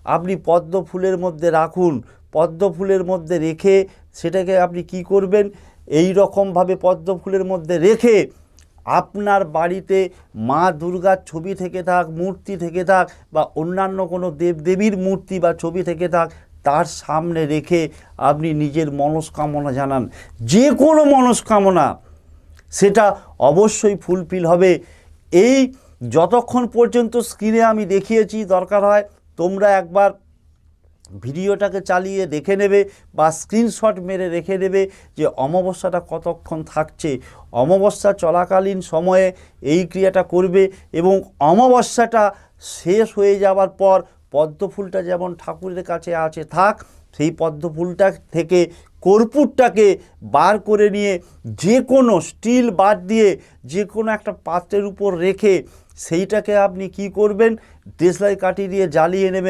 আপনি পদ্ম ফুলের মধ্যে রাখুন। পদ্ম ফুলের মধ্যে রেখে সেটাকে আপনি কি করবেন, এই রকমভাবে পদ্ম ফুলের মধ্যে রেখে আপনার বাড়িতে মা দুর্গার ছবি থেকে থাক, মূর্তি থেকে থাক, বা অন্যান্য কোনো দেবদেবীর মূর্তি বা ছবি থেকে থাক, তার সামনে রেখে আপনি নিজের মনস্কামনা জানান। যে কোনো মনস্কামনা সেটা অবশ্যই ফুলফিল হবে। এই যতক্ষণ পর্যন্ত স্ক্রিনে আমি দেখিয়েছি, দরকার হয় তোমরা একবার ভিডিওটাকে চালিয়ে দেখে নেবে বা স্ক্রিনশট মেরে রেখে দেবে যে অমাবস্যাটা কতক্ষণ থাকছে। অমাবস্যা চলাকালীন সময়ে এই ক্রিয়াটা করবে এবং অমাবস্যাটা শেষ হয়ে যাওয়ার পর পদ্মফুলটা যেমন ঠাকুরের কাছে আছে থাক, সেই পদ্মফুলটা থেকে কর্পূরটাকে বার করে নিয়ে যে কোনো স্টিল বাদ দিয়ে যে কোনো একটা পাত্রের উপর রেখে সেইটাকে আপনি কি করবেন, দেশলাই কাঠি দিয়ে জ্বালিয়ে নেবেন।